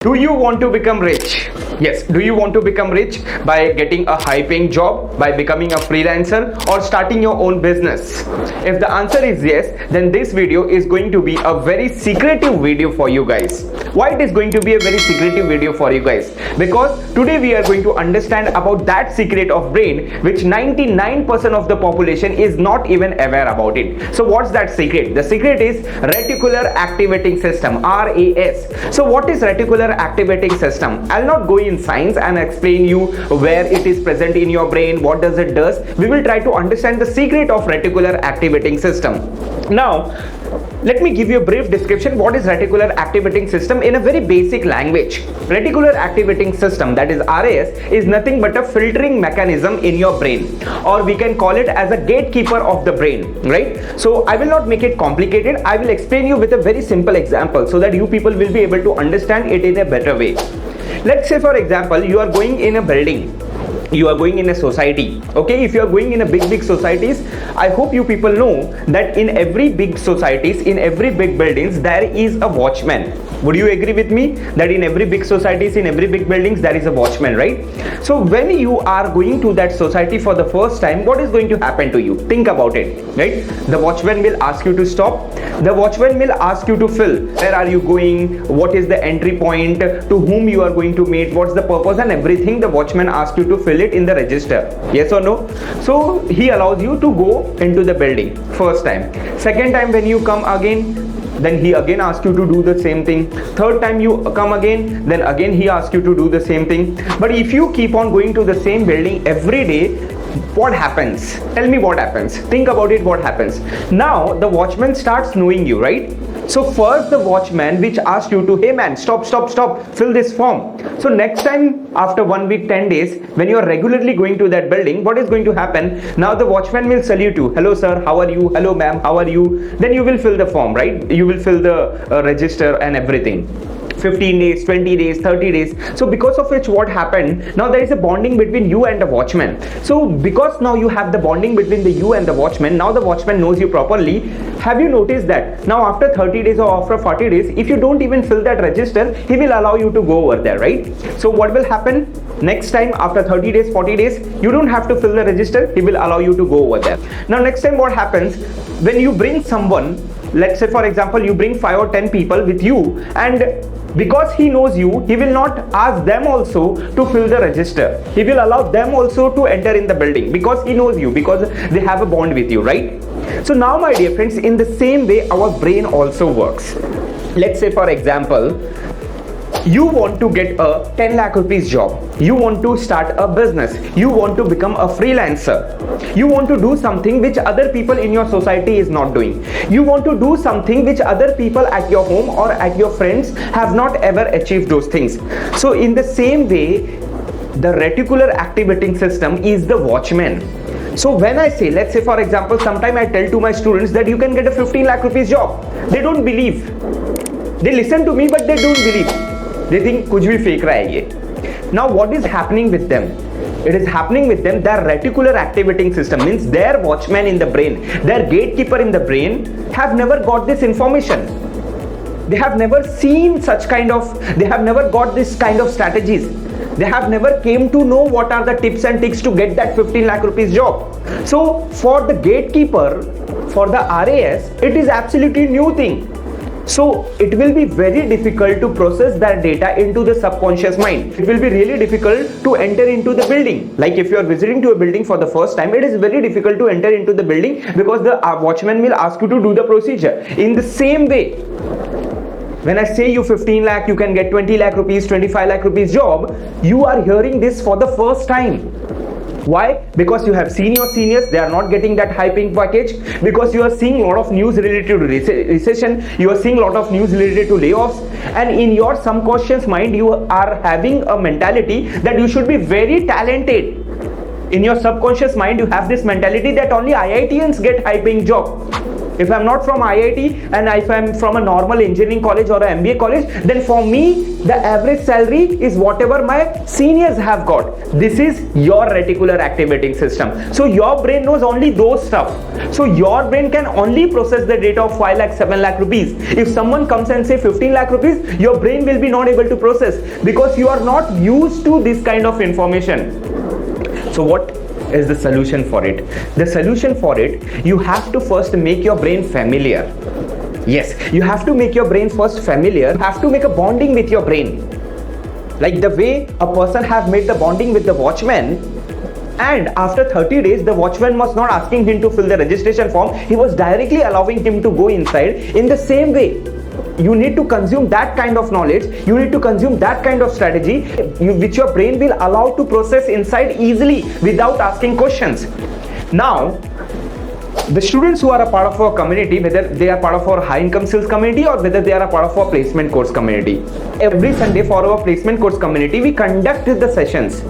Do you want to become rich? Yes. Do you want to become rich by getting a high paying job, by becoming a freelancer, or starting your own business? If the answer is yes, then this video is going to be a very secretive video for you guys. Why it is going to be a very secretive video for you guys? Because today we are going to understand about that secret of brain which 99% of the population is not even aware about it. So what's that secret? The secret is Reticular Activating System, RAS. So what is Reticular Activating System? I'll not go in science and explain you where it is present in your brain, what does it does. We will try to understand the secret of Reticular Activating System. Now let me give you a brief description what is Reticular Activating System in a very basic language. Reticular Activating System, that is RAS, is nothing but a filtering mechanism in your brain, or we can call it as a gatekeeper of the brain, right? So I will not make it complicated. I will explain you with a very simple example so that you people will be able to understand it in a better way. Let's say for example you are going in a building, you are going in a society. Okay, if you are going in a big societies, I hope you people know that in every big societies, in every big buildings, there is a watchman. Would you agree with me that in every big societies, in every big buildings, there is a watchman, right? So when you are going to that society for the first time, what is going to happen to you? Think about it, right? The watchman will ask you to stop. The watchman will ask you to fill. Where are you going? What is the entry point? To whom you are going to meet? What's the purpose and everything? The watchman asks you to fill it in the register. Yes or no? So he allows you to go into the building first time. Second time when you come again, then he again asks you to do the same thing. Third time you come again, then again he asks you to do the same thing. But if you keep on going to the same building every day, what happens? Tell me what happens. Think about it, what happens? Now the watchman starts knowing you, right? So first the watchman which asks you to, hey man, stop, fill this form. So next time after 1 week, 10 days, when you are regularly going to that building, what is going to happen? Now the watchman will salute you. Hello sir, how are you? Hello ma'am, how are you? Then you will fill the form, right? You will fill the register and everything. 15 days, 20 days, 30 days. So because of which what happened, now there is a bonding between you and the watchman. So because now you have the bonding between you and the watchman, now the watchman knows you properly. Have you noticed that now after 30 days or after 40 days, if you don't even fill that register, he will allow you to go over there, right? So what will happen? Next time after 30 days, 40 days, you don't have to fill the register, he will allow you to go over there. Now next time what happens, when you bring someone, let's say for example you bring 5 or 10 people with you, and because he knows you, he will not ask them also to fill the register. He will allow them also to enter in the building because he knows you, because they have a bond with you, right? So now my dear friends, in the same way our brain also works. Let's say for example, you want to get a 10 lakh rupees job. You want to start a business. You want to become a freelancer. You want to do something which other people in your society is not doing. You want to do something which other people at your home or at your friends have not ever achieved those things. So in the same way, the Reticular Activating System is the watchman. So when I say, let's say for example, sometime I tell to my students that you can get a 15 lakh rupees job. They don't believe. They listen to me but they don't believe. They think kuch bhi fake raha hai ye. Now what is happening with them? It is happening with them, their Reticular Activating System, means their watchman in the brain, their gatekeeper in the brain have never got this information. They have never seen such kind of, they have never got this kind of strategies. They have never came to know what are the tips and tricks to get that 15 lakh rupees job. So for the gatekeeper, for the RAS, it is absolutely new thing. So it will be very difficult to process that data into the subconscious mind. It will be really difficult to enter into the building. Like if you are visiting to a building for the first time, it is very difficult to enter into the building because the watchman will ask you to do the procedure. In the same way, when I say you 15 lakh, you can get 20 lakh rupees, 25 lakh rupees job, you are hearing this for the first time. Why? Because you have seen your seniors, they are not getting that high paying package. Because you are seeing a lot of news related to recession, you are seeing a lot of news related to layoffs, and in your subconscious mind you are having a mentality that you should be very talented. In your subconscious mind you have this mentality that only IITians get high paying job. If I'm not from IIT and if I'm from a normal engineering college or an MBA college, then for me the average salary is whatever my seniors have got. This is your reticular activating system. So your brain knows only those stuff. So your brain can only process the data of 5 lakh, 7 lakh rupees. If someone comes and say 15 lakh rupees, your brain will be not able to process because you are not used to this kind of information. So what is the solution for it? The solution for it, you have to first make your brain familiar. Yes, you have to make your brain first familiar. You have to make a bonding with your brain. Like the way a person have made the bonding with the watchman, and after 30 days the watchman was not asking him to fill the registration form, he was directly allowing him to go inside. In the same way, you need to consume that kind of knowledge, you need to consume that kind of strategy which your brain will allow to process inside easily without asking questions. Now the students who are a part of our community, whether they are part of our high income sales community or whether they are a part of our placement course community, every Sunday for our placement course community we conduct the sessions.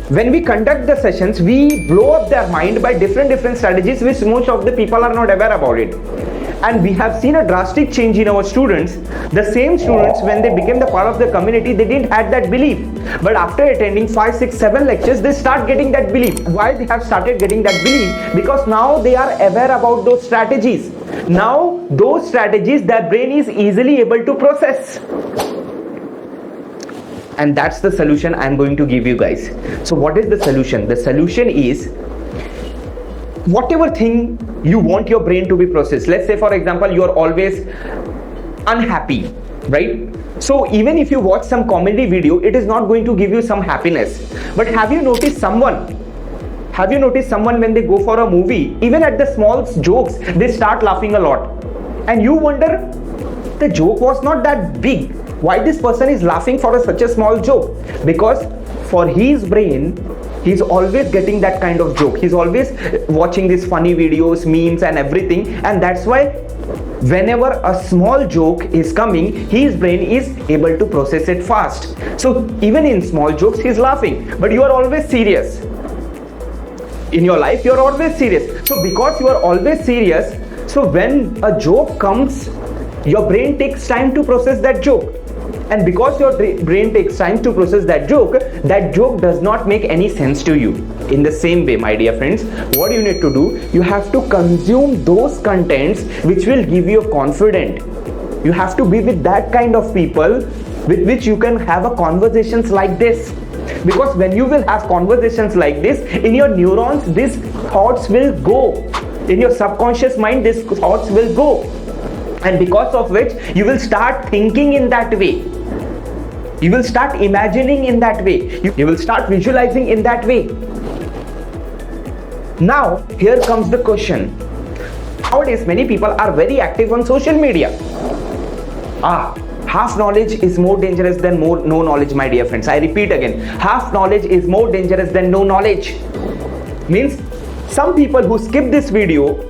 When we conduct the sessions, we blow up their mind by different strategies which most of the people are not aware about it. And we have seen a drastic change in our students. The same students, when they became the part of the community, they didn't have that belief. But after attending 5, 6, 7 lectures, they start getting that belief. Why they have started getting that belief? Because now they are aware about those strategies. Now those strategies, their brain is easily able to process. And that's the solution I'm going to give you guys. So what is the solution? The solution is whatever thing you want your brain to be processed. Let's say for example you are always unhappy, right? So even if you watch some comedy video, it is not going to give you some happiness. But have you noticed someone when they go for a movie, even at the small jokes they start laughing a lot, and you wonder the joke was not that big, why this person is laughing for such a small joke? Because for his brain, he's always getting that kind of joke. He's always watching these funny videos, memes and everything, and that's why whenever a small joke is coming, his brain is able to process it fast. So even in small jokes he's laughing, but you are always serious. In your life you are always serious. So because you are always serious, so when a joke comes, your brain takes time to process that joke. And because your brain takes time to process that joke does not make any sense to you. In the same way, my dear friends, what you need to do, you have to consume those contents which will give you confidence. You have to be with that kind of people with which you can have a conversations like this. Because when you will have conversations like this, in your neurons, these thoughts will go. In your subconscious mind, these thoughts will go. And because of which, you will start thinking in that way. You will start imagining in that way. You will start visualizing in that way. Now, here comes the question. Nowadays, many people are very active on social media. Half knowledge is more dangerous than no knowledge, my dear friends. I repeat again. Half knowledge is more dangerous than no knowledge. Means some people who skip this video,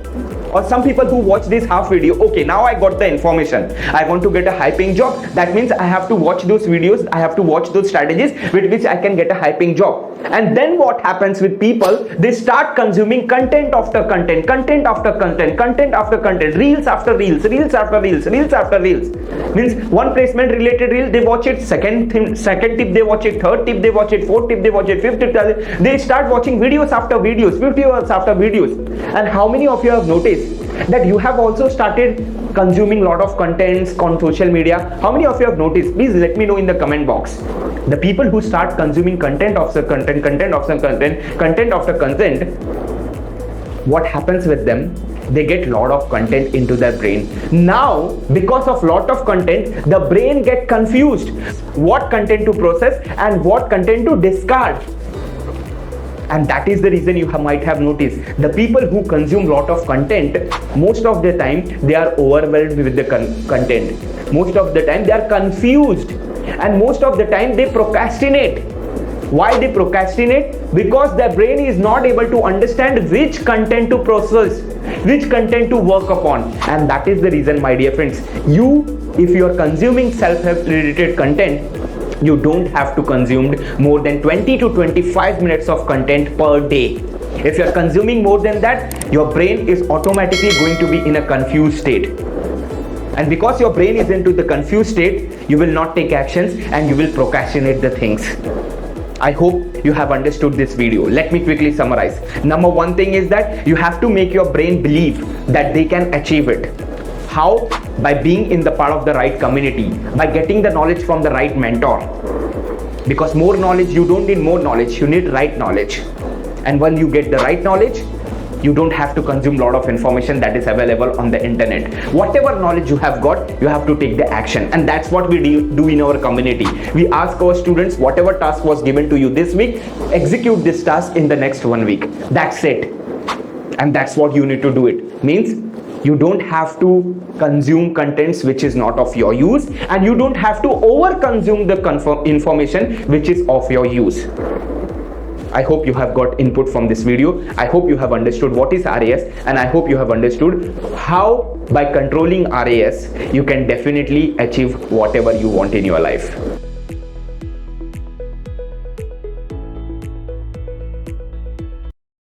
or some people who watch this half video, okay, now I got the information, I want to get a high paying job, that means I have to watch those videos, I have to watch those strategies with which I can get a high paying job. And then what happens with people, they start consuming content after content, content after content, content after content, reels after reels, reels after reels, reels after reels. Means one placement related reel, they watch it, second tip they watch it, third tip they watch it, fourth tip they watch it, fifth tip they start watching videos after videos, 50 hours after videos. And how many of you have noticed that you have also started consuming lot of contents on social media? How many of you have noticed? Please let me know in the comment box. The people who start consuming content after content, content after content, content after content, what happens with them? They get lot of content into their brain. Now, because of lot of content, the brain get confused what content to process and what content to discard. And that is the reason you might have noticed the people who consume lot of content, most of the time they are overwhelmed with the content. Most of the time they are confused, and most of the time they procrastinate. Why they procrastinate? Because their brain is not able to understand which content to process, which content to work upon. And that is the reason, my dear friends, if you are consuming self-help related content, you don't have to consume more than 20 to 25 minutes of content per day. If you're consuming more than that, your brain is automatically going to be in a confused state. And because your brain is into the confused state, you will not take actions and you will procrastinate the things. I hope you have understood this video. Let me quickly summarize. Number one thing is that you have to make your brain believe that they can achieve it. How? By being in the part of the right community, by getting the knowledge from the right mentor. Because more knowledge, you don't need more knowledge, you need right knowledge. And when you get the right knowledge, you don't have to consume a lot of information that is available on the internet. Whatever knowledge you have got, you have to take the action. And that's what we do in our community. We ask our students, whatever task was given to you this week, execute this task in the next 1 week. That's it. And that's what you need to do it. Means you don't have to consume contents which is not of your use, and you don't have to over consume the information which is of your use. I hope you have got input from this video. I hope you have understood what is RAS, and I hope you have understood how by controlling RAS you can definitely achieve whatever you want in your life.